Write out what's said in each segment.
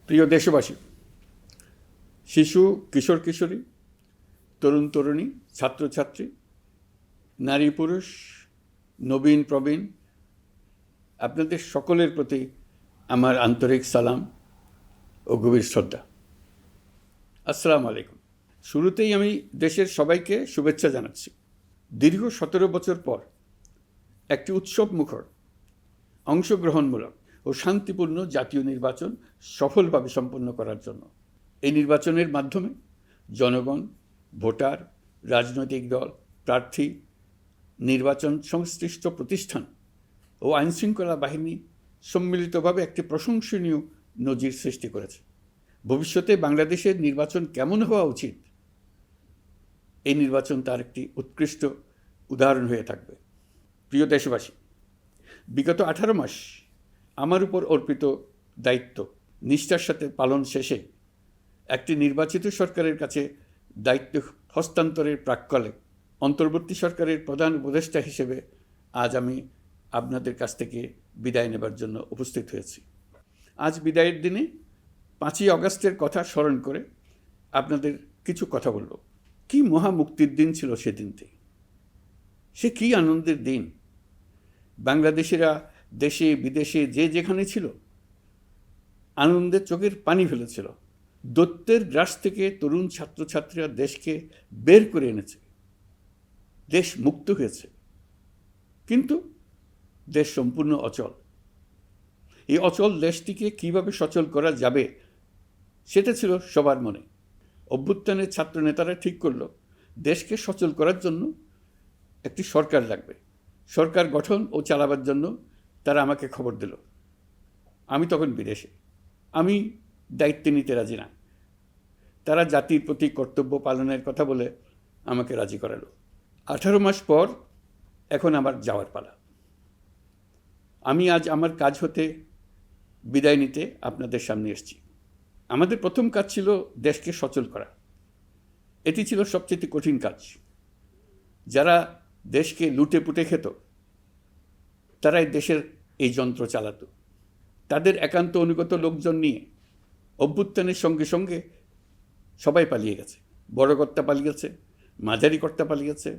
প্রিয় দেশবাসী, শিশু, কিশোর কিশোরী, তরুণ তরুণী, ছাত্রছাত্রী, নারী পুরুষ, নবীন প্রবীণ, আপনাদের সকলের প্রতি আমার আন্তরিক সালাম ও গভীর শ্রদ্ধা। আসসালামু আলাইকুম। শুরুতেই আমি দেশের সবাইকে শুভেচ্ছা জানাচ্ছি। দীর্ঘ 17 বছর পর একটি উৎসব মুখর, অংশগ্রহণমূলক ও শান্তিপূর্ণ জাতীয় নির্বাচন সফলভাবে সম্পন্ন করার জন্য এই নির্বাচনের মাধ্যমে জনগণ, ভোটার, রাজনৈতিক দল, প্রার্থী, নির্বাচন সংশ্লিষ্ট প্রতিষ্ঠান ও আইনশৃঙ্খলা বাহিনী সম্মিলিতভাবে একটি প্রশংসনীয় নজির সৃষ্টি করেছে। ভবিষ্যতে বাংলাদেশের নির্বাচন কেমন হওয়া উচিত, এই নির্বাচন তার একটি উৎকৃষ্ট উদাহরণ হয়ে থাকবে। প্রিয় দেশবাসী, বিগত 18 মাস আমার উপর অর্পিত দায়িত্ব নিষ্ঠার সাথে পালন শেষে একটি নির্বাচিত সরকারের কাছে দায়িত্ব হস্তান্তরের প্রাক্কালে অন্তর্বর্তী সরকারের প্রধান উপদেষ্টা হিসেবে আজ আমি আপনাদের কাছ থেকে বিদায় নেবার জন্য উপস্থিত হয়েছি। আজ বিদায়ের দিনে 5ই অগাস্টের কথা স্মরণ করে আপনাদের কিছু কথা বলব। কি মহা মুক্তির দিন ছিল সেদিনটি, সে কি আনন্দের দিন। বাংলাদেশিরা দেশে বিদেশে যে যেখানে ছিল আনন্দে চোখের পানি ফেলেছিল। দৈত্যের গ্রাস থেকে তরুণ ছাত্রছাত্রীরা দেশকে বের করে এনেছে, দেশ মুক্ত হয়েছে। কিন্তু দেশ সম্পূর্ণ অচল। এই অচল দেশটিকে কিভাবে সচল করা যাবে সেটা ছিল সবার মনে। অভ্যুত্থানের ছাত্র নেতারা ঠিক করলো দেশকে সচল করার জন্য একটি সরকার লাগবে। সরকার গঠন ও চালাবার জন্য তারা আমাকে খবর দিল। আমি তখন বিদেশে, আমি দায়িত্ব নিতে রাজি না। তারা জাতির প্রতি কর্তব্য পালনের কথা বলে আমাকে রাজি করালো। 18 মাস পর এখন আমার যাওয়ার পালা। আমি আজ আমার কাজ হতে বিদায় নিতে আপনাদের সামনে এসেছি। আমাদের প্রথম কাজ ছিল দেশকে সচল করা। এটি ছিল সবচেয়ে কঠিন কাজ। যারা দেশকে লুটে পুটে খেত তারাই দেশের এই যন্ত্র চালাতো। তাদের একান্ত অনুগত লোকজন নিয়ে অভ্যুত্থানের সঙ্গে সঙ্গে সবাই পালিয়ে গেছে। বড় কর্তা পালিয়েছে, মাঝারি কর্তা পালিয়েছে,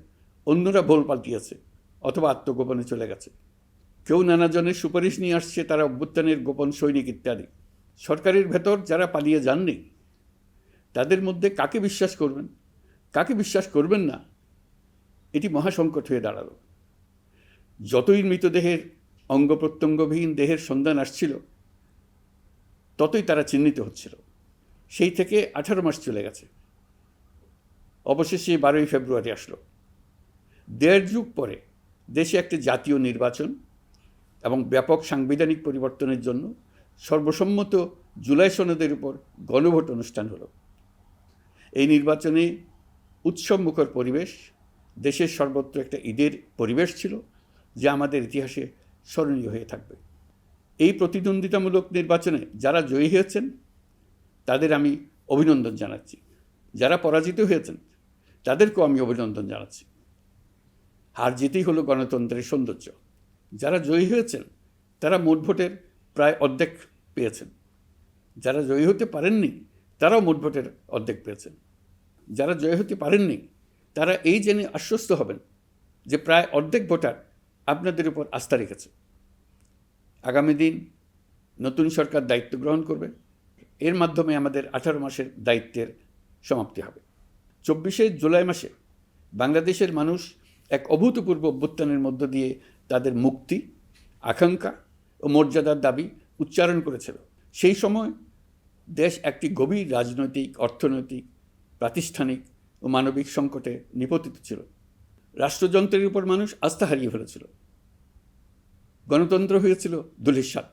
অন্যরা ভোল পাল্টিয়েছে অথবা আত্মগোপনে চলে গেছে। কেউ নানাজনের সুপারিশ নিয়ে আসছে, তারা অভ্যুত্থানের গোপন সৈনিক ইত্যাদি। সরকারের ভেতর যারা পালিয়ে যাননি তাদের মধ্যে কাকে বিশ্বাস করবেন, কাকে বিশ্বাস করবেন না, এটি মহাসংকট হয়ে দাঁড়ালো। যতই মৃতদেহের অঙ্গ প্রত্যঙ্গবিহীন দেহের সন্ধান আসছিল ততই তারা চিহ্নিত হচ্ছিল। সেই থেকে 18 মাস চলে গেছে। অবশেষে 12ই ফেব্রুয়ারি আসলো। 1.5 যুগ পরে দেশে একটি জাতীয় নির্বাচন এবং ব্যাপক সাংবিধানিক পরিবর্তনের জন্য সর্বসম্মত জুলাই সনদের উপর গণভোট অনুষ্ঠান হলো। এই নির্বাচনে উৎসবমুখর পরিবেশ, দেশের সর্বত্র একটা ঈদের পরিবেশ ছিল যা আমাদের ইতিহাসে স্মরণীয় হয়ে থাকবে। এই প্রতিদ্বন্দ্বিতামূলক নির্বাচনে যারা জয়ী হয়েছেন তাদের আমি অভিনন্দন জানাচ্ছি। যারা পরাজিত হয়েছেন তাদেরকেও আমি অভিনন্দন জানাচ্ছি। হার জিতেই হলো গণতন্ত্রের সৌন্দর্য। যারা জয়ী হয়েছেন তারা মোট ভোটের প্রায় অর্ধেক পেয়েছেন। যারা জয়ী হতে পারেননি তারাও মোট ভোটের অর্ধেক পেয়েছেন। যারা জয়ী হতে পারেননি তারা এই জেনে আশ্বস্ত হবেন যে প্রায় অর্ধেক ভোটার আপনাদের উপর আস্থা রেখেছে। আগামী দিন নতুন সরকার দায়িত্ব গ্রহণ করবে। এর মাধ্যমে আমাদের 18 মাসের দায়িত্বের সমাপ্তি হবে। 24শে জুলাই মাসে বাংলাদেশের মানুষ এক অভূতপূর্ব অভ্যুত্থানের মধ্য দিয়ে তাদের মুক্তি, আকাঙ্ক্ষা ও মর্যাদার দাবি উচ্চারণ করেছিল। সেই সময় দেশ একটি গভীর রাজনৈতিক, অর্থনৈতিক, প্রাতিষ্ঠানিক ও মানবিক সংকটে নিপতিত ছিল। রাষ্ট্রযন্ত্রের উপর মানুষ আস্থা হারিয়ে ফেলেছিল। গণতন্ত্র হয়েছিল ধূলিসাৎ,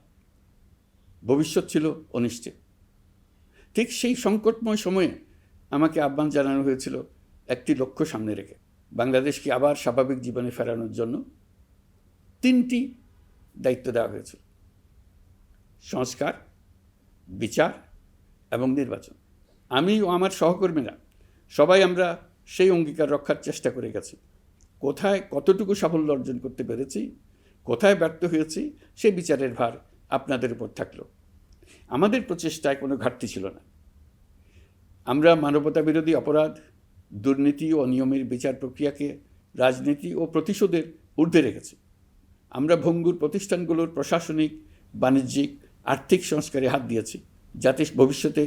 ভবিষ্যৎ ছিল অনিশ্চিত। ঠিক সেই সংকটময় সময়ে আমাকে আহ্বান জানানো হয়েছিল একটি লক্ষ্য সামনে রেখে বাংলাদেশকে আবার স্বাভাবিক জীবনে ফেরানোর জন্য 3টি দায়িত্ব দেওয়া হয়েছিল: সংস্কার, বিচার এবং নির্বাচন। আমি ও আমার সহকর্মীরা সবাই আমরা সেই অঙ্গীকার রক্ষার চেষ্টা করে গেছি। কোথায় কতটুকু সাফল্য অর্জন করতে পেরেছি, কোথায় ব্যর্থ হয়েছি, সেই বিচারের ভার আপনাদের উপর থাকলো। আমাদের প্রচেষ্টায় কোনো ঘাটতি ছিল না। আমরা মানবতা বিরোধী অপরাধ, দুর্নীতি ও অনিয়মের বিচার প্রক্রিয়াকে রাজনীতি ও প্রতিশোধের ঊর্ধ্বে রেখেছি। আমরা ভঙ্গুর প্রতিষ্ঠানগুলোর প্রশাসনিক, বাণিজ্যিক, আর্থিক সংস্কারে হাত দিয়েছি, যাতে ভবিষ্যতে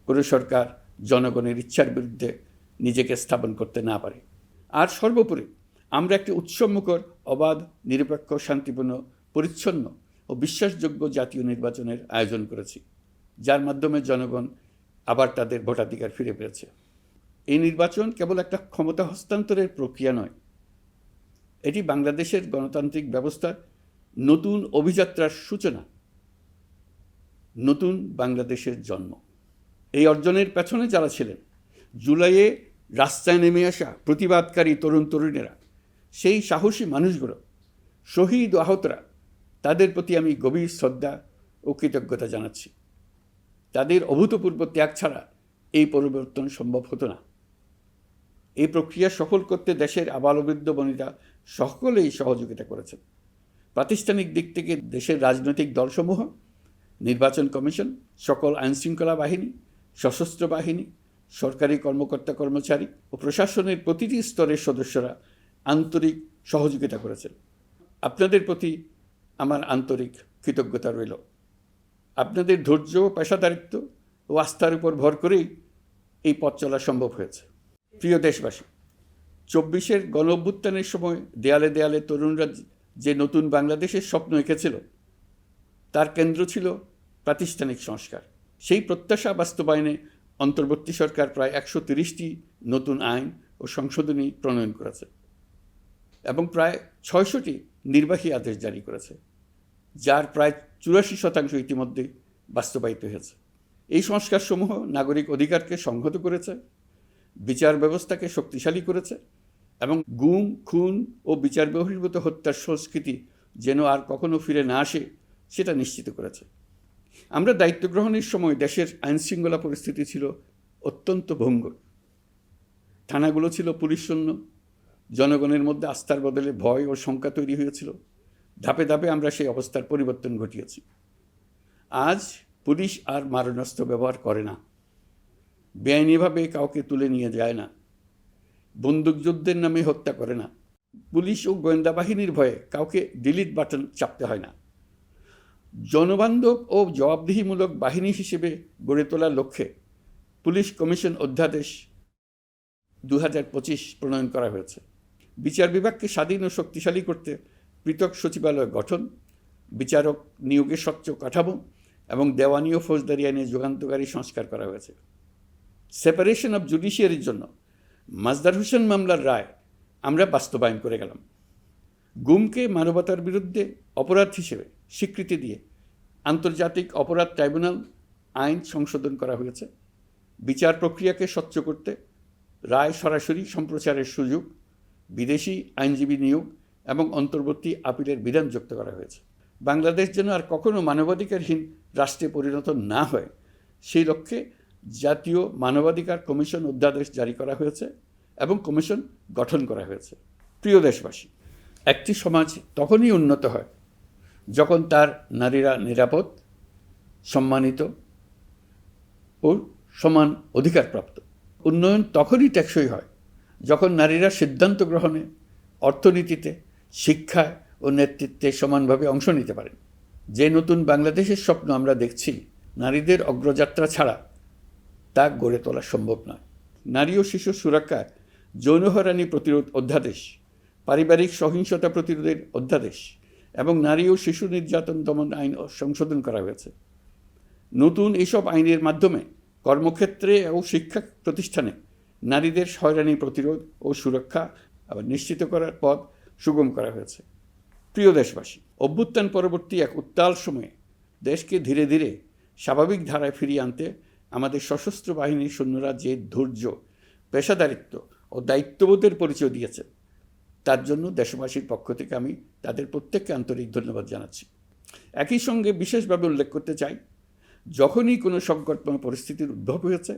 কোনো সরকার জনগণের ইচ্ছার বিরুদ্ধে নিজেকে স্থাপন করতে না পারে। আর সর্বোপরি আমরা একটি উৎসবমুখর, অবাধ, নিরপেক্ষ, শান্তিপূর্ণ, পরিচ্ছন্ন ও বিশ্বাসযোগ্য জাতীয় নির্বাচনের আয়োজন করেছি, যার মাধ্যমে জনগণ আবার তাদের ভোটাধিকার ফিরে পেয়েছে। এই নির্বাচন কেবল একটা ক্ষমতা হস্তান্তরের প্রক্রিয়া নয়, এটি বাংলাদেশের গণতান্ত্রিক ব্যবস্থার নতুন অভিযাত্রার সূচনা, নতুন বাংলাদেশের জন্ম। এই অর্জনের পেছনে যারা ছিলেন, জুলাইয়ে রাস্তায় নেমে আসা প্রতিবাদকারী তরুণ তরুণীরা, সেই সাহসী মানুষগুলো, শহীদ ও আহতরা, তাদের প্রতি আমি গভীর শ্রদ্ধা ও কৃতজ্ঞতা জানাচ্ছি। তাদের অভূতপূর্ব ত্যাগ ছাড়া এই পরিবর্তন সম্ভব হতো না। এই প্রক্রিয়া সফল করতে দেশের আবালবৃদ্ধ বনিতা সকলেই সহযোগিতা করেছেন। প্রাতিষ্ঠানিক দিক থেকে দেশের রাজনৈতিক দলসমূহ, নির্বাচন কমিশন, সকল আইনশৃঙ্খলা বাহিনী, সশস্ত্র বাহিনী, সরকারি কর্মকর্তা কর্মচারী ও প্রশাসনের প্রতিটি স্তরের সদস্যরা আন্তরিক সহযোগিতা করেছেন। আপনাদের প্রতি আমার আন্তরিক কৃতজ্ঞতা রইল। আপনাদের ধৈর্য, পেশাদারিত্ব ও আস্থার উপর ভর করেই এই পথ চলা সম্ভব হয়েছে। প্রিয় দেশবাসী, 24-এর গণ অভ্যুত্থানের সময় দেয়ালে দেয়ালে তরুণরা যে নতুন বাংলাদেশের স্বপ্ন এঁকেছিল, তার কেন্দ্র ছিল প্রাতিষ্ঠানিক সংস্কার। সেই প্রত্যাশা বাস্তবায়নে অন্তর্বর্তী সরকার প্রায় 130টি নতুন আইন ও সংশোধনী প্রণয়ন করেছে এবং প্রায় 600টি নির্বাহী আদেশ জারি করেছে, যার প্রায় 84% ইতিমধ্যেই বাস্তবায়িত হয়েছে। এই সংস্কারসমূহ নাগরিক অধিকারকে সংহত করেছে, বিচার ব্যবস্থাকে শক্তিশালী করেছে এবং গুম, খুন ও বিচার বহির্ভূত হত্যার সংস্কৃতি যেন আর কখনো ফিরে না আসে সেটা নিশ্চিত করেছে। আমরা দায়িত্ব গ্রহণের সময় দেশের আইনশৃঙ্খলা পরিস্থিতি ছিল অত্যন্ত ভঙ্গুর। থানাগুলো ছিল পুলিশশূন্য, জনগণের মধ্যে আস্থার বদলে ভয় ও শঙ্কা তৈরি হয়েছিল। ধাপে ধাপে আমরা সেই অবস্থার পরিবর্তন ঘটিয়েছি। আজ পুলিশ আর মারণাস্ত্র ব্যবহার করে না, বেআইনিভাবে কাউকে তুলে নিয়ে যায় না, বন্দুকযুদ্ধের নামে হত্যা করে না, পুলিশ ও গোয়েন্দা বাহিনীর ভয়ে কাউকে ডিলিট বাটন চাপতে হয় না। জনবান্ধব ও জবাবদিহিমূলক বাহিনী হিসেবে গড়ে তোলার লক্ষ্যে পুলিশ কমিশন অধ্যাদেশ 2025 প্রণয়ন করা হয়েছে। বিচার বিভাগকে স্বাধীন ও শক্তিশালী করতে পৃথক সচিবালয় গঠন, বিচারক নিয়োগের স্বচ্ছ কাঠামো এবং দেওয়ানি ও ফৌজদারি আইনে যুগান্তকারী সংস্কার করা হয়েছে। সেপারেশন অব জুডিশিয়ারির জন্য মাজদার হোসেন মামলার রায় আমরা বাস্তবায়ন করে গেলাম। গুমকে মানবতার বিরুদ্ধে অপরাধ হিসেবে স্বীকৃতি দিয়ে আন্তর্জাতিক অপরাধ ট্রাইব্যুনাল আইন সংশোধন করা হয়েছে। বিচার প্রক্রিয়াকে স্বচ্ছ করতে রায় সরাসরি সম্প্রচারের সুযোগ, বিদেশি আইনজীবী নিয়োগ এবং অন্তর্বর্তী আপিলের বিধান যুক্ত করা হয়েছে। বাংলাদেশ যেন আর কখনো মানবাধিকারহীন রাষ্ট্রে পরিণত না হয়, সেই লক্ষ্যে জাতীয় মানবাধিকার কমিশন অধ্যাদেশ জারি করা হয়েছে এবং কমিশন গঠন করা হয়েছে। প্রিয় দেশবাসী, একটি সমাজ তখনই উন্নত হয় যখন তার নারীরা নিরাপদ, সম্মানিত ও সমান অধিকারপ্রাপ্ত। উন্নয়ন তখনই টেকসই হয় যখন নারীরা সিদ্ধান্ত গ্রহণে, অর্থনীতিতে, শিক্ষায় ও নেতৃত্বে সমানভাবে অংশ নিতে পারেন। যে নতুন বাংলাদেশের স্বপ্ন আমরা দেখছি, নারীদের অগ্রযাত্রা ছাড়া তা গড়ে তোলা সম্ভব নয়। নারী ও শিশু সুরক্ষা, যৌন হয়রানি প্রতিরোধ অধ্যাদেশ, পারিবারিক সহিংসতা প্রতিরোধের অধ্যাদেশ এবং নারী ও শিশু নির্যাতন দমন আইন সংশোধন করা হয়েছে। নতুন এইসব আইনের মাধ্যমে কর্মক্ষেত্রে ও শিক্ষা প্রতিষ্ঠানে নারীদের হয়রানি প্রতিরোধ ও সুরক্ষা আবার নিশ্চিত করার পথ সুগম করা হয়েছে। প্রিয় দেশবাসী, অভ্যুত্থান পরবর্তী এক উত্তাল সময়ে দেশকে ধীরে ধীরে স্বাভাবিক ধারায় ফিরিয়ে আনতে আমাদের সশস্ত্র বাহিনীর সৈন্যরা যে ধৈর্য, পেশাদারিত্ব ও দায়িত্ববোধের পরিচয় দিয়েছে, তার জন্য দেশবাসীর পক্ষ থেকে আমি তাদের প্রত্যেককে আন্তরিক ধন্যবাদ জানাচ্ছি। একই সঙ্গে বিশেষভাবে উল্লেখ করতে চাই, যখনই কোনো সংকটময় পরিস্থিতির উদ্ভব হয়েছে,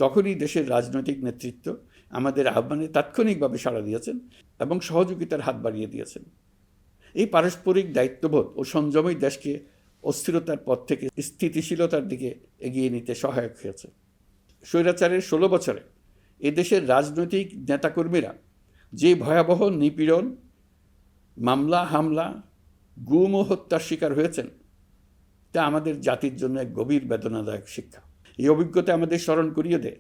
তখনই দেশের রাজনৈতিক নেতৃত্ব আমাদের আহ্বানে তাৎক্ষণিকভাবে সাড়া দিয়েছেন এবং সহযোগিতার হাত বাড়িয়ে দিয়েছেন। এই পারস্পরিক দায়িত্ববোধ ও সংযমই দেশকে অস্থিরতার পথ থেকে স্থিতিশীলতার দিকে এগিয়ে নিতে সহায়ক হয়েছে। স্বৈরাচারের 16 বছরে এদেশের রাজনৈতিক নেতাকর্মীরা যে ভয়াবহ নিপীড়ন, মামলা হামলা, গুম ও হত্যার শিকার হয়েছেন, তা আমাদের জাতির জন্য এক গভীর বেদনাদায়ক শিক্ষা। এই অভিজ্ঞতা আমাদের স্মরণ করিয়ে দেয়,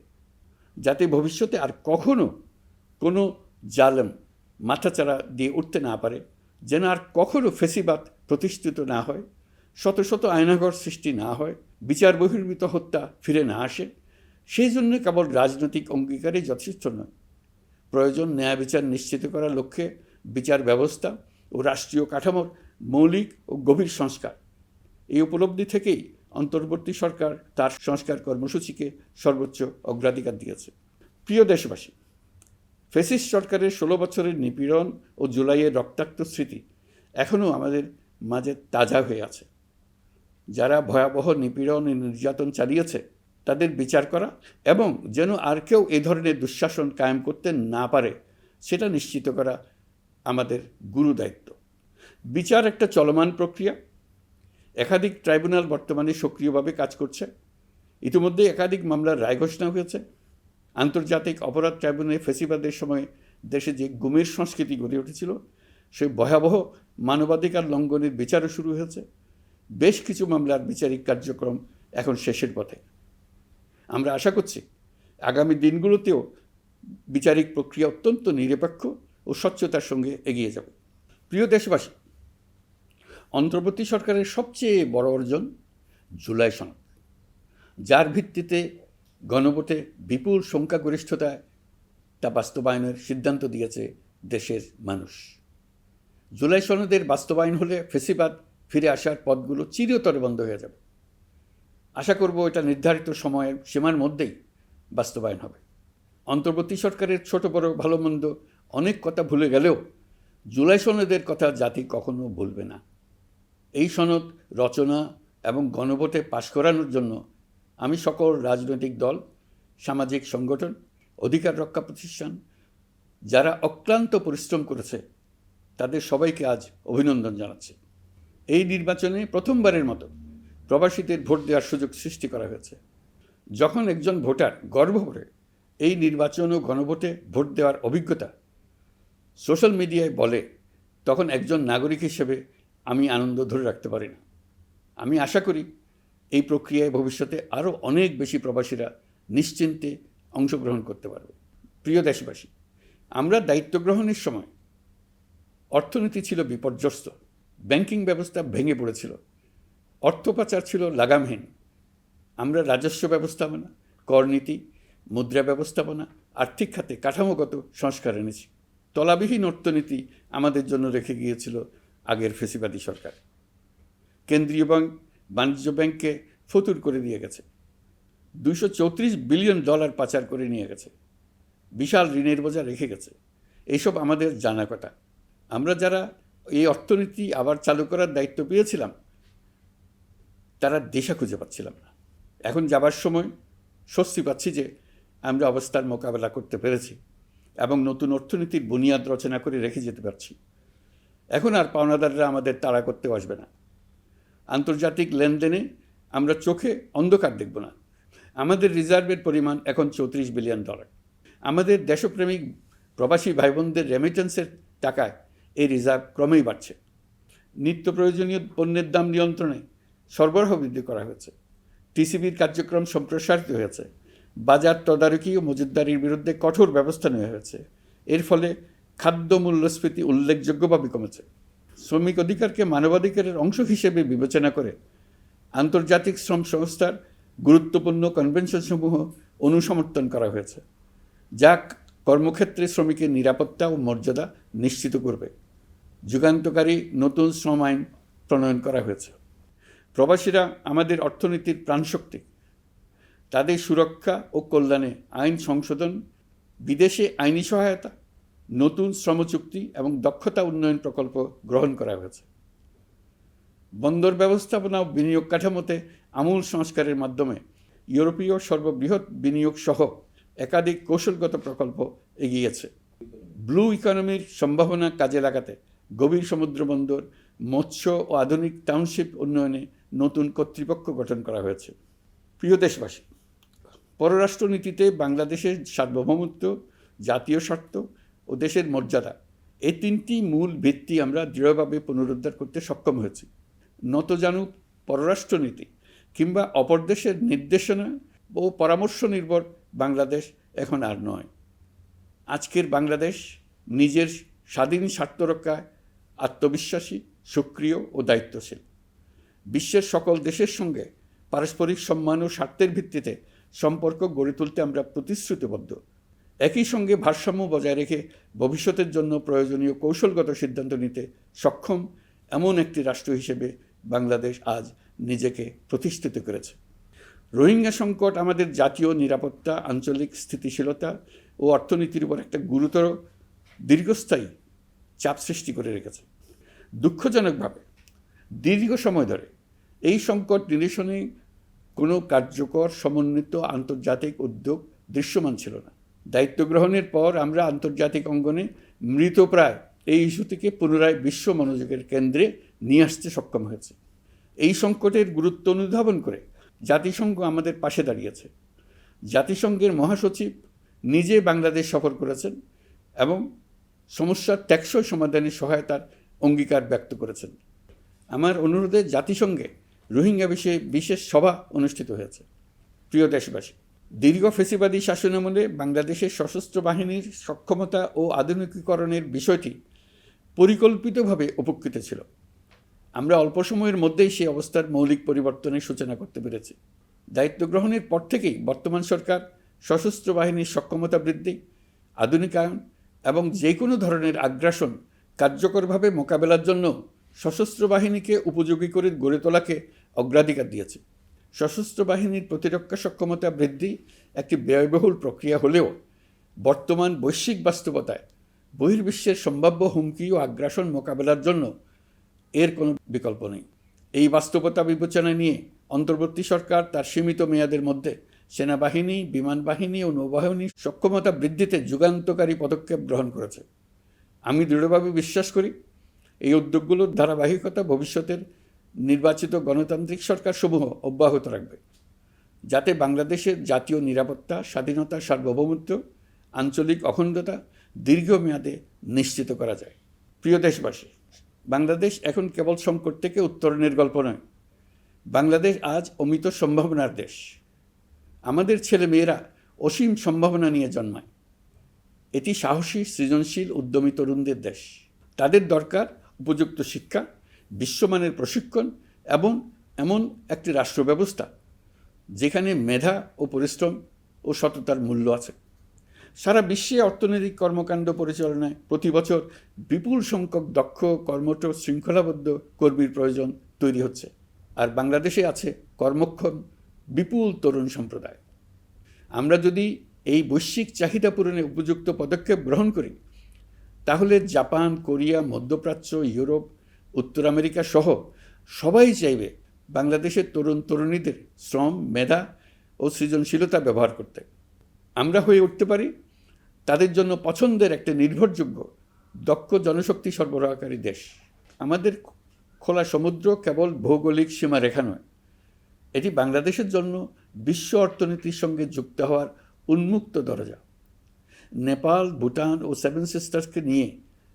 যাতে ভবিষ্যতে আর কখনো কোনো জালেম মাথাচাড়া দিয়ে উঠতে না পারে, যেন আর কখনো ফেসিবাদ প্রতিষ্ঠিত না হয়, শত শত আয়নাঘর সৃষ্টি না হয়, বিচার বহির্ভূত হত্যা ফিরে না আসে। সেই জন্য কেবল রাজনৈতিক অঙ্গীকারই যথেষ্ট নয়, প্রয়োজন ন্যায় বিচার নিশ্চিত করার লক্ষ্যে বিচার ব্যবস্থা ও রাষ্ট্রীয় কাঠামোর মৌলিক ও গভীর সংস্কার। এই উপলব্ধি থেকেই অন্তর্বর্তী সরকার তার সংস্কার কর্মসূচিকে সর্বোচ্চ অগ্রাধিকার দিয়েছে। প্রিয় দেশবাসী, ফ্যাসিস্ট সরকারের 16 বছরের নিপীড়ন ও জুলাইয়ের রক্তাক্ত স্মৃতি এখনও আমাদের মাঝে তাজা হয়ে আছে। যারা ভয়াবহ নিপীড়ন ও নির্যাতন চালিয়েছে তাদের বিচার করা এবং যেন আর কেউ এ ধরনের দুঃশাসন কায়েম করতে না পারে সেটা নিশ্চিত করা আমাদের গুরু দায়িত্ব। বিচার একটা চলমান প্রক্রিয়া। একাধিক ট্রাইব্যুনাল বর্তমানে সক্রিয়ভাবে কাজ করছে। ইতিমধ্যে একাধিক মামলার রায় ঘোষণা হয়েছে। আন্তর্জাতিক অপরাধ ট্রাইব্যুনালে ফেসিবাদের সময় দেশে যে গুমের সংস্কৃতি গড়ে উঠেছিল, সেই ভয়াবহ মানবাধিকার লঙ্ঘনের বিচারও শুরু হয়েছে। বেশ কিছু মামলার বিচারিক কার্যক্রম এখন শেষের পথে। আমরা আশা করছি আগামী দিনগুলোতেও বিচারিক প্রক্রিয়া অত্যন্ত নিরপেক্ষ ও স্বচ্ছতার সঙ্গে এগিয়ে যাবে। প্রিয় দেশবাসী, অন্তর্বর্তী সরকারের সবচেয়ে বড় অর্জন জুলাই সনদ, যার ভিত্তিতে গণভোটে বিপুল সংখ্যাগরিষ্ঠতায় তা বাস্তবায়নের সিদ্ধান্ত দিয়েছে দেশের মানুষ। জুলাই সনদের বাস্তবায়ন হলে ফেসিবাদ ফিরে আসার পথগুলো চিরতরে বন্ধ হয়ে যাবে। আশা করব এটা নির্ধারিত সময়ের সীমার মধ্যেই বাস্তবায়ন হবে। অন্তর্বর্তী সরকারের ছোট বড় ভালো মন্দ অনেক কথা ভুলে গেলেও জুলাই সনদের কথা জাতি কখনো ভুলবে না। এই সনদ রচনা এবং গণভোটে পাশ করানোর জন্য আমি সকল রাজনৈতিক দল, সামাজিক সংগঠন, অধিকার রক্ষা প্রতিষ্ঠান যারা অক্লান্ত পরিশ্রম করেছে তাদের সবাইকে আজ অভিনন্দন জানাচ্ছি। এই নির্বাচনে প্রথমবারের মতো প্রবাসীদের ভোট দেওয়ার সুযোগ সৃষ্টি করা হয়েছে। যখন একজন ভোটার গর্ব করে এই নির্বাচন ও গণভোটে ভোট দেওয়ার অভিজ্ঞতা সোশ্যাল মিডিয়ায় বলে, তখন একজন নাগরিক হিসেবে আমি আনন্দ ধরে রাখতে পারি না। আমি আশা করি এই প্রক্রিয়ায় ভবিষ্যতে আরও অনেক বেশি প্রবাসীরা নিশ্চিন্তে অংশগ্রহণ করতে পারবে। প্রিয় দেশবাসী, আমরা দায়িত্ব গ্রহণের সময় অর্থনীতি ছিল বিপর্যস্ত, ব্যাংকিং ব্যবস্থা ভেঙে পড়েছিল, অর্থ পাচার ছিল লাগামহীন। আমরা রাজস্ব ব্যবস্থাপনা, করনীতি, মুদ্রা ব্যবস্থাপনা, আর্থিক খাতে কাঠামোগত সংস্কার এনেছি। তলাবিহীন অর্থনীতি আমাদের জন্য রেখে গিয়েছিল আগের ফেসিবাদী সরকার। কেন্দ্রীয় ব্যাংক বাণিজ্য ব্যাংককে ফতুর করে দিয়ে গেছে, $234 বিলিয়ন পাচার করে নিয়ে গেছে, বিশাল ঋণের বোঝা রেখে গেছে। এইসব আমাদের জানা কথা। আমরা যারা এই অর্থনীতি আবার চালু করার দায়িত্ব পেয়েছিলাম তারা দিশা খুঁজে পাচ্ছিলাম না। এখন যাবার সময় স্বস্তি পাচ্ছি যে আমরা অবস্থার মোকাবেলা করতে পেরেছি এবং নতুন অর্থনীতির বুনিয়াদ রচনা করে রেখে যেতে পারছি। এখন আর পাওনাদাররা আমাদের তাড়া করতে আসবে না। আন্তর্জাতিক লেনদেনে আমরা চোখে অন্ধকার দেখব না। আমাদের রিজার্ভের পরিমাণ এখন $34 বিলিয়ন। আমাদের দেশপ্রেমিক প্রবাসী ভাইবোনদের রেমিটেন্সের টাকায় এই রিজার্ভ ক্রমেই বাড়ছে। নিত্য প্রয়োজনীয় পণ্যের দাম নিয়ন্ত্রণে সরবরাহ বৃদ্ধি করা হয়েছে। টিসিবির কার্যক্রম সম্প্রসারিত হয়েছে। বাজার তদারকি ও মজুতদারির বিরুদ্ধে কঠোর ব্যবস্থা নেওয়া হয়েছে। এর ফলে খাদ্য মূল্যস্ফীতি উল্লেখযোগ্যভাবে কমেছে। শ্রমিক অধিকারকে মানবাধিকারের অংশ হিসেবে বিবেচনা করে আন্তর্জাতিক শ্রম সংস্থার গুরুত্বপূর্ণ কনভেনশনসমূহ অনুসমর্থন করা হয়েছে, যা কর্মক্ষেত্রে শ্রমিকের নিরাপত্তা ও মর্যাদা নিশ্চিত করবে। যুগান্তকারী নতুন শ্রম আইন প্রণয়ন করা হয়েছে। প্রবাসীরা আমাদের অর্থনীতির প্রাণশক্তি। তাদের সুরক্ষা ও কল্যাণে আইন সংশোধন, বিদেশে আইনি সহায়তা, নতুন শ্রমচুক্তি এবং দক্ষতা উন্নয়ন প্রকল্প গ্রহণ করা হয়েছে। বন্দর ব্যবস্থাপনা ও বিনিয়োগ কাঠামোতে আমূল সংস্কারের মাধ্যমে ইউরোপীয় সর্ববৃহৎ বিনিয়োগ সহ একাধিক কৌশলগত প্রকল্প এগিয়েছে। ব্লু ইকোনমির সম্ভাবনা কাজে লাগাতে গভীর সমুদ্র বন্দর, মৎস্য ও আধুনিক টাউনশিপ উন্নয়নে নতুন কর্তৃপক্ষ গঠন করা হয়েছে। প্রিয় দেশবাসী, পররাষ্ট্রনীতিতে বাংলাদেশের সার্বভৌমত্ব, জাতীয় স্বার্থ ও দেশের মর্যাদা, এই তিনটি মূল ভিত্তি আমরা দৃঢ়ভাবে পুনরুদ্ধার করতে সক্ষম হয়েছি। নতজানু পররাষ্ট্রনীতি কিংবা অপর দেশের নির্দেশনা ও পরামর্শ নির্ভর বাংলাদেশ এখন আর নয়। আজকের বাংলাদেশ নিজের স্বাধীন স্বার্থ রক্ষায় আত্মবিশ্বাসী, সক্রিয় ও দায়িত্বশীল। বিশ্বের সকল দেশের সঙ্গে পারস্পরিক সম্মান ও স্বার্থের ভিত্তিতে সম্পর্ক গড়ে তুলতে আমরা প্রতিশ্রুতিবদ্ধ। একই সঙ্গে ভারসাম্য বজায় রেখে ভবিষ্যতের জন্য প্রয়োজনীয় কৌশলগত সিদ্ধান্ত নিতে সক্ষম এমন একটি রাষ্ট্র হিসেবে বাংলাদেশ আজ নিজেকে প্রতিষ্ঠিত করেছে। রোহিঙ্গা সংকট আমাদের জাতীয় নিরাপত্তা, আঞ্চলিক স্থিতিশীলতা ও অর্থনীতির উপর একটা গুরুতর দীর্ঘস্থায়ী চাপ সৃষ্টি করে রেখেছে। দুঃখজনকভাবে দীর্ঘ সময় ধরে এই সংকট নিরসনে কোনো কার্যকর সমন্বিত আন্তর্জাতিক উদ্যোগ দৃশ্যমান ছিল না। দায়িত্ব গ্রহণের পর আমরা আন্তর্জাতিক অঙ্গনে মৃতপ্রায় এই ইস্যুটিকে পুনরায় বিশ্ব মনোযোগের কেন্দ্রে নিয়ে আসতে সক্ষম হয়েছে। এই সংকটের গুরুত্ব অনুধাবন করে জাতিসংঘ আমাদের পাশে দাঁড়িয়েছে। জাতিসংঘের মহাসচিব নিজে বাংলাদেশ সফর করেছেন এবং সমস্যার টেকসই সমাধানে সহায়তার অঙ্গীকার ব্যক্ত করেছেন। আমার অনুরোধে জাতিসংঘে রোহিঙ্গা বিষয়ে বিশেষ সভা অনুষ্ঠিত হয়েছে। প্রিয় দেশবাসী, দীর্ঘ ফ্যাসিবাদী শাসনামলে বাংলাদেশের সশস্ত্র বাহিনীর সক্ষমতা ও আধুনিকীকরণের বিষয়টি পরিকল্পিতভাবে উপেক্ষিত ছিল। আমরা অল্প সময়ের মধ্যেই সেই অবস্থার মৌলিক পরিবর্তনের সূচনা করতে পেরেছি। দায়িত্ব গ্রহণের পর থেকেই বর্তমান সরকার সশস্ত্র বাহিনীর সক্ষমতা বৃদ্ধি, আধুনিকায়ন এবং যে কোনো ধরনের আগ্রাসন কার্যকরভাবে মোকাবেলার জন্য সশস্ত্র বাহিনীকে উপযোগী করে গড়ে তোলাকে অগ্রাধিকার দিয়েছে। সশস্ত্র বাহিনীর প্রতিরক্ষা সক্ষমতা বৃদ্ধি একটি ব্যয়বহুল প্রক্রিয়া হলেও বর্তমান বৈশ্বিক বাস্তবতায় বহির্বিশ্বের সম্ভাব্য হুমকি ও আগ্রাসন মোকাবেলার জন্য এর কোনো বিকল্প নেই। এই বাস্তবতা বিবেচনা নিয়ে অন্তর্বর্তী সরকার তার সীমিত মেয়াদের মধ্যে সেনাবাহিনী, বিমান বাহিনী ও নৌবাহিনীর সক্ষমতা বৃদ্ধিতে যুগান্তকারী পদক্ষেপ গ্রহণ করেছে। আমি দৃঢ়ভাবে বিশ্বাস করি এই উদ্যোগগুলোর ধারাবাহিকতা ভবিষ্যতের নির্বাচিত গণতান্ত্রিক সরকারসমূহ অব্যাহত রাখবে, যাতে বাংলাদেশের জাতীয় নিরাপত্তা, স্বাধীনতা, সার্বভৌমত্ব, আঞ্চলিক অখণ্ডতা দীর্ঘমেয়াদে নিশ্চিত করা যায়। প্রিয় দেশবাসী, বাংলাদেশ এখন কেবল সংকট থেকে উত্তরণের গল্প নয়। বাংলাদেশ আজ অমিত সম্ভাবনার দেশ। আমাদের ছেলেমেয়েরা অসীম সম্ভাবনা নিয়ে জন্মায়। এটি সাহসী, সৃজনশীল, উদ্যমী তরুণদের দেশ। তাদের দরকার উপযুক্ত শিক্ষা, বিশ্বমানের প্রশিক্ষণ এবং এমন একটি রাষ্ট্র ব্যবস্থা যেখানে মেধা ও পরিশ্রম ও সততার মূল্য আছে। সারা বিশ্বে অর্থনৈতিক কর্মকাণ্ড পরিচালনায় প্রতি বছর বিপুল সংখ্যক দক্ষ, কর্মঠ, শৃঙ্খলাবদ্ধ কর্মীর প্রয়োজন তৈরি হচ্ছে, আর বাংলাদেশে আছে কর্মক্ষম বিপুল তরুণ সম্প্রদায়। আমরা যদি এই বৈশ্বিক চাহিদা পূরণে উপযুক্ত পদক্ষেপ গ্রহণ করি, তাহলে জাপান, কোরিয়া, মধ্যপ্রাচ্য, ইউরোপ, উত্তর আমেরিকা সহ সবাই চাইবে বাংলাদেশের তরুণ তরুণীদের শ্রম, মেধা ও সৃজনশীলতা ব্যবহার করতে। আমরা হয়ে উঠতে পারি তাদের জন্য পছন্দের একটা নির্ভরযোগ্য, দক্ষ জনশক্তি সরবরাহকারী দেশ। আমাদের খোলা সমুদ্র কেবল ভৌগোলিক সীমারেখা নয়, এটি বাংলাদেশের জন্য বিশ্ব অর্থনীতির সঙ্গে যুক্ত হওয়ার উন্মুক্ত দরজা। নেপাল, ভুটান ও সেভেন সিস্টার্সকে নিয়ে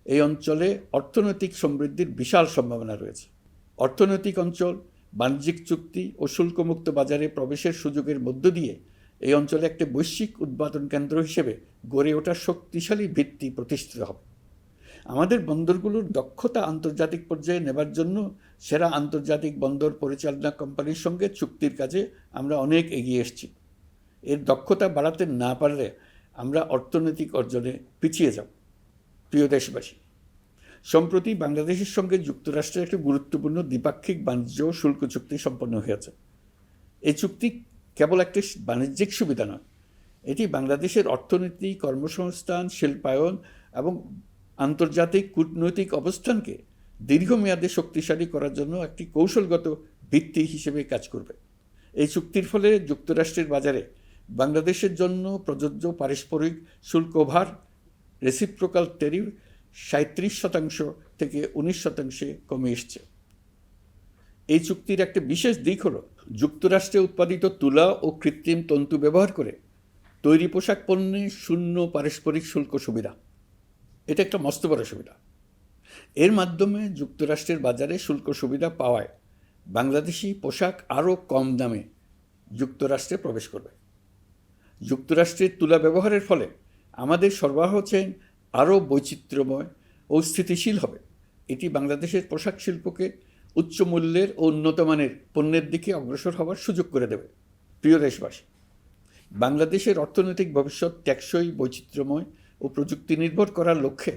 এই অঞ্চলে অর্থনৈতিক সমৃদ্ধির বিশাল সম্ভাবনা রয়েছে। অর্থনৈতিক অঞ্চল, বাণিজ্যিক চুক্তি ও শুল্কমুক্ত বাজারে প্রবেশের সুযোগের মধ্য দিয়ে এই অঞ্চলে একটি বৈশ্বিক উৎপাদন কেন্দ্র হিসেবে গড়ে ওঠার শক্তিশালী ভিত্তি প্রতিষ্ঠিত হবে। আমাদের বন্দরগুলোর দক্ষতা আন্তর্জাতিক পর্যায়ে নেবার জন্য সেরা আন্তর্জাতিক বন্দর পরিচালনা কোম্পানির সঙ্গে চুক্তির কাজে আমরা অনেক এগিয়ে এসেছি। এর দক্ষতা বাড়াতে না পারলে আমরা অর্থনৈতিক অর্জনে পিছিয়ে যাব। প্রিয় দেশবাসী, সম্প্রতি বাংলাদেশের সঙ্গে যুক্তরাষ্ট্রের একটি গুরুত্বপূর্ণ দ্বিপাক্ষিক বাণিজ্য ও শুল্ক চুক্তি সম্পন্ন হয়েছে। এই চুক্তি কেবল একটি বাণিজ্যিক সুবিধা নয়, এটি বাংলাদেশের অর্থনীতি, কর্মসংস্থান, শিল্পায়ন এবং আন্তর্জাতিক কূটনৈতিক অবস্থানকে দীর্ঘমেয়াদে শক্তিশালী করার জন্য একটি কৌশলগত ভিত্তি হিসেবে কাজ করবে। এই চুক্তির ফলে যুক্তরাষ্ট্রের বাজারে বাংলাদেশের জন্য প্রযোজ্য পারস্পরিক শুল্কভার, রেসিপ্রোকাল ট্যারিফ 37% থেকে 19% কমে এসছে। এই চুক্তির একটা বিশেষ দিক হলো যুক্তরাষ্ট্রে উৎপাদিত তুলা ও কৃত্রিম তন্তু ব্যবহার করে তৈরি পোশাক পণ্যে শূন্য পারস্পরিক শুল্ক সুবিধা। এটা একটা মস্ত বড় সুবিধা। এর মাধ্যমে যুক্তরাষ্ট্রের বাজারে শুল্ক সুবিধা পাওয়ায় বাংলাদেশি পোশাক আরও কম দামে যুক্তরাষ্ট্রে প্রবেশ করবে। যুক্তরাষ্ট্রের তুলা ব্যবহারের ফলে আমাদের সরবরাহ চেইন আরও বৈচিত্র্যময় ও স্থিতিশীল হবে। এটি বাংলাদেশের পোশাক শিল্পকে উচ্চ মূল্যের ও উন্নত মানের পণ্যের দিকে অগ্রসর হওয়ার সুযোগ করে দেবে। প্রিয় দেশবাসী, বাংলাদেশের অর্থনৈতিক ভবিষ্যৎ টেকসই, বৈচিত্র্যময় ও প্রযুক্তি নির্ভর করার লক্ষ্যে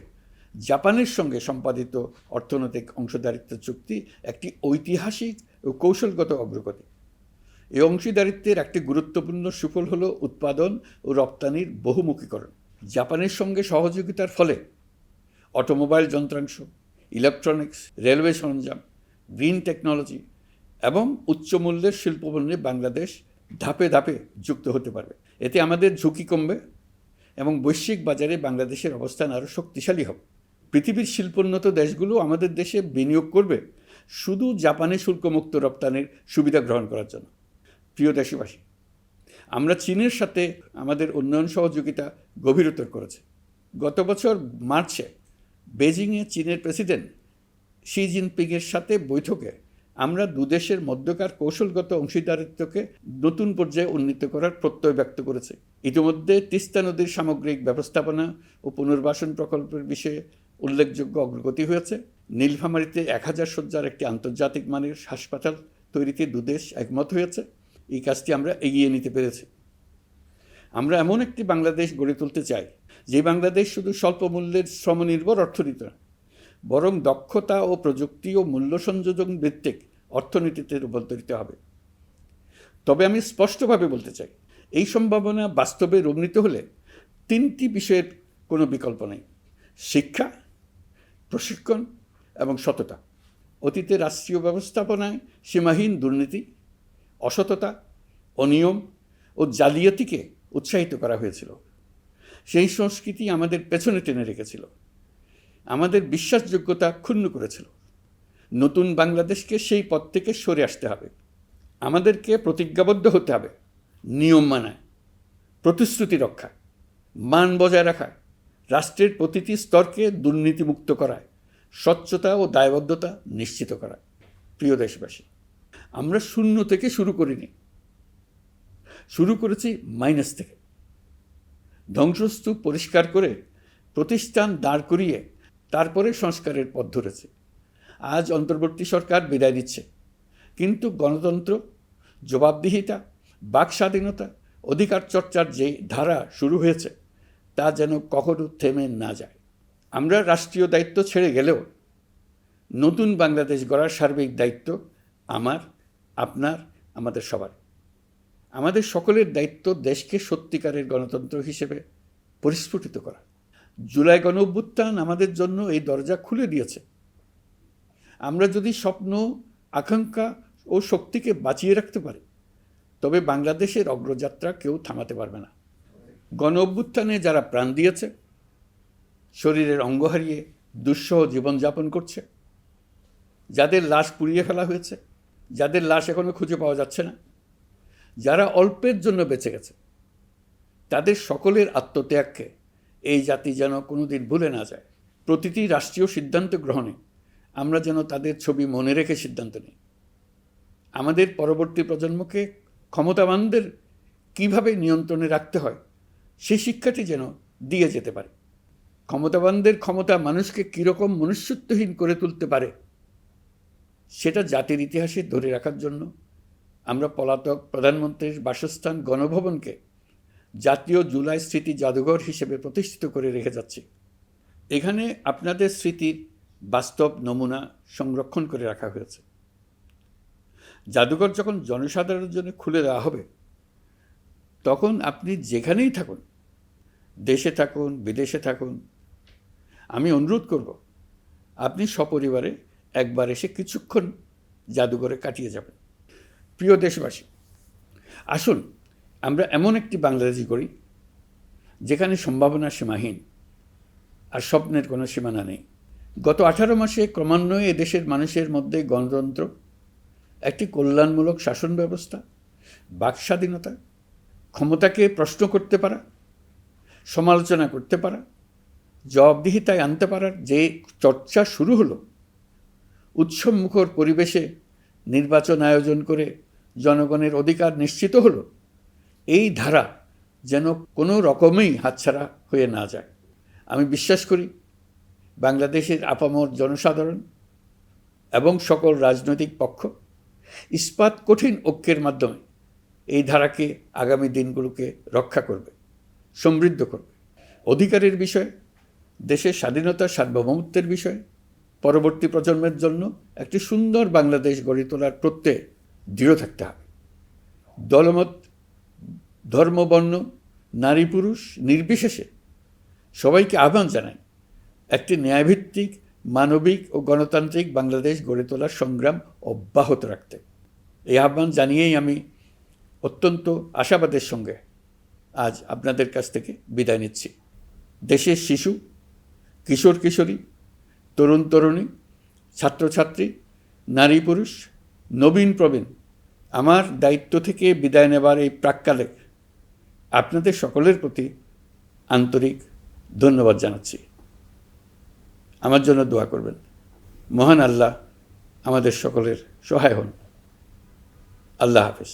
জাপানের সঙ্গে সম্পাদিত অর্থনৈতিক অংশীদারিত্ব চুক্তি একটি ঐতিহাসিক ও কৌশলগত অগ্রগতি। এই অংশীদারিত্বের একটি গুরুত্বপূর্ণ সুফল হল উৎপাদন ও রপ্তানির বহুমুখীকরণ। জাপানের সঙ্গে সহযোগিতার ফলে অটোমোবাইল যন্ত্রাংশ, ইলেকট্রনিক্স, রেলওয়ে সরঞ্জাম, গ্রিন টেকনোলজি এবং উচ্চমূল্যের শিল্পপণ্যে বাংলাদেশ ধাপে ধাপে যুক্ত হতে পারবে। এতে আমাদের ঝুঁকি কমবে এবং বৈশ্বিক বাজারে বাংলাদেশের অবস্থান আরও শক্তিশালী হবে। পৃথিবীর শিল্পোন্নত দেশগুলো আমাদের দেশে বিনিয়োগ করবে শুধু জাপানে শুল্কমুক্ত রপ্তানির সুবিধা গ্রহণ করার জন্য। প্রিয় দেশবাসী, আমরা চীনের সাথে আমাদের উন্নয়ন সহযোগিতা গভীরতর করেছি। গত বছর মার্চে বেজিংয়ে চীনের প্রেসিডেন্ট শি জিনপিংয়ের সাথে বৈঠকে আমরা দুদেশের মধ্যকার কৌশলগত অংশীদারিত্বকে নতুন পর্যায়ে উন্নীত করার প্রত্যয় ব্যক্ত করেছে। ইতিমধ্যে তিস্তা নদীর সামগ্রিক ব্যবস্থাপনা ও পুনর্বাসন প্রকল্পের বিষয়ে উল্লেখযোগ্য অগ্রগতি হয়েছে। নীলফামারীতে 1000 শয্যার একটি আন্তর্জাতিক মানের হাসপাতাল তৈরিতে দুদেশ একমত হয়েছে। এই কাজটি আমরা এগিয়ে নিতে পেরেছি। আমরা এমন একটি বাংলাদেশ গড়ে তুলতে চাই যে বাংলাদেশ শুধু স্বল্প মূল্যের শ্রমনির্ভর অর্থনীতি নয়, বরং দক্ষতা ও প্রযুক্তি ও মূল্য সংযোজন ভিত্তিক অর্থনীতিতে রূপান্তরিত হবে। তবে আমি স্পষ্টভাবে বলতে চাই, এই সম্ভাবনা বাস্তবে রূপ নিতে হলে 3টি বিষয়ের কোনো বিকল্প নেই: শিক্ষা, প্রশিক্ষণ এবং সততা। অতীতে রাষ্ট্রীয় ব্যবস্থাপনায় সীমাহীন দুর্নীতি, অসততা, অনিয়ম ও জালিয়াতিকে উৎসাহিত করা হয়েছিল। সেই সংস্কৃতি আমাদের পেছনে টেনে রেখেছিল, আমাদের বিশ্বাসযোগ্যতা ক্ষুণ্ণ করেছিল। নতুন বাংলাদেশকে সেই পথ থেকে সরে আসতে হবে। আমাদেরকে প্রতিজ্ঞাবদ্ধ হতে হবে নিয়ম মানায়, প্রতিশ্রুতি রক্ষা, মান বজায় রাখা, রাষ্ট্রের প্রতিটি স্তরকে দুর্নীতিমুক্ত করায়, স্বচ্ছতা ও দায়বদ্ধতা নিশ্চিত করা। প্রিয় দেশবাসী, আমরা শূন্য থেকে শুরু করিনি, শুরু করেছি মাইনাস থেকে। ধ্বংসস্তূপ পরিষ্কার করে প্রতিষ্ঠান দাঁড় করিয়ে তারপরে সংস্কারের পথ ধরেছে। আজ অন্তর্বর্তী সরকার বিদায় নিচ্ছে, কিন্তু গণতন্ত্র, জবাবদিহিতা, বাক স্বাধীনতা, অধিকার চর্চার যে ধারা শুরু হয়েছে তা যেন কখনো থেমে না যায়। আমরা রাষ্ট্রীয় দায়িত্ব ছেড়ে গেলেও নতুন বাংলাদেশ গড়ার সার্বিক দায়িত্ব আমার, আপনার, আমাদের সবার। আমাদের সকলের দায়িত্ব দেশকে সত্যিকারের গণতন্ত্র হিসেবে পরিস্ফুটিত করা। জুলাই গণঅভ্যুত্থান আমাদের জন্য এই দরজা খুলে দিয়েছে। আমরা যদি স্বপ্ন, আকাঙ্ক্ষা ও শক্তিকে বাঁচিয়ে রাখতে পারি, তবে বাংলাদেশের অগ্রযাত্রা কেউ থামাতে পারবে না। গণঅভ্যুত্থানে যারা প্রাণ দিয়েছে, শরীরের অঙ্গ হারিয়ে দুঃসহ জীবনযাপন করছে, যাদের লাশ পুড়িয়ে ফেলা হয়েছে, যাদের লাশ এখনও খুঁজে পাওয়া যাচ্ছে না, যারা অল্পের জন্য বেঁচে গেছে, তাদের সকলের আত্মত্যাগকে এই জাতি যেন কোনোদিন ভুলে না যায়। প্রতিটি রাষ্ট্রীয় সিদ্ধান্ত গ্রহণে আমরা যেন তাদের ছবি মনে রেখে সিদ্ধান্ত নিই। আমাদের পরবর্তী প্রজন্মকে ক্ষমতাবানদের কিভাবে নিয়ন্ত্রণে রাখতে হয় সেই শিক্ষাটি যেন দিয়ে যেতে পারে। ক্ষমতাবানদের ক্ষমতা মানুষকে কীরকম মনুষ্যত্বহীন করে তুলতে পারে সেটা জাতির ইতিহাসে ধরে রাখার জন্য আমরা পলাতক প্রধানমন্ত্রীর বাসস্থান গণভবনকে জাতীয় জুলাই স্মৃতি জাদুঘর হিসেবে প্রতিষ্ঠিত করে রেখে যাচ্ছি। এখানে আপনাদের স্মৃতির বাস্তব নমুনা সংরক্ষণ করে রাখা হয়েছে। জাদুঘর যখন জনসাধারণের জন্য খুলে দেওয়া হবে, তখন আপনি যেখানেই থাকুন, দেশে থাকুন, বিদেশে থাকুন, আমি অনুরোধ করব আপনি সপরিবারে একবার এসে কিছুক্ষণ জাদুঘরে কাটিয়ে যাবেন। প্রিয় দেশবাসী, আসুন আমরা এমন একটি বাংলাদেশ গড়ি যেখানে সম্ভাবনা সীমাহীন আর স্বপ্নের কোনো সীমানা নেই। গত 18 মাসে ক্রমান্বয়ে এদেশের মানুষের মধ্যে গণতন্ত্র, একটি কল্যাণমূলক শাসন ব্যবস্থা, বাক স্বাধীনতা, ক্ষমতাকে প্রশ্ন করতে পারা, সমালোচনা করতে পারা, জবাবদিহিতায় আনতে পারার যে চর্চা শুরু হলো, উৎসবমুখর পরিবেশে নির্বাচন আয়োজন করে জনগণের অধিকার নিশ্চিত হলো, এই ধারা যেন কোনো রকমেই হাতছাড়া হয়ে না যায়। আমি বিশ্বাস করি বাংলাদেশের আপামর জনসাধারণ এবং সকল রাজনৈতিক পক্ষ ইস্পাত কঠিন ঐক্যের মাধ্যমে এই ধারাকে আগামী দিনগুলোকে রক্ষা করবে, সমৃদ্ধ করবে। অধিকারের বিষয়ে, দেশের স্বাধীনতা সার্বভৌমত্বের বিষয়ে পরবর্তী প্রজন্মের জন্য একটি সুন্দর বাংলাদেশ গড়ে তোলার প্রত্যয়ে দৃঢ় থাকতে হবে। দলমত, ধর্ম, বর্ণ, নারী পুরুষ নির্বিশেষে সবাইকে আহ্বান জানাই একটি ন্যায়ভিত্তিক, মানবিক ও গণতান্ত্রিক বাংলাদেশ গড়ে তোলার সংগ্রাম অব্যাহত রাখতে। এই আহ্বান জানিয়েই আমি অত্যন্ত আশাবাদের সঙ্গে আজ আপনাদের কাছ থেকে বিদায় নিচ্ছি। দেশের শিশু, কিশোর কিশোরী, তরুণ তরুণী, ছাত্রছাত্রী, নারী পুরুষ, নবীন প্রবীণ, আমার দায়িত্ব থেকে বিদায় নেবার এই প্রাক্কালে আপনাদের সকলের প্রতি আন্তরিক ধন্যবাদ জানাচ্ছি। আমার জন্য দোয়া করবেন। মহান আল্লাহ আমাদের সকলের সহায় হন। আল্লাহ হাফেজ।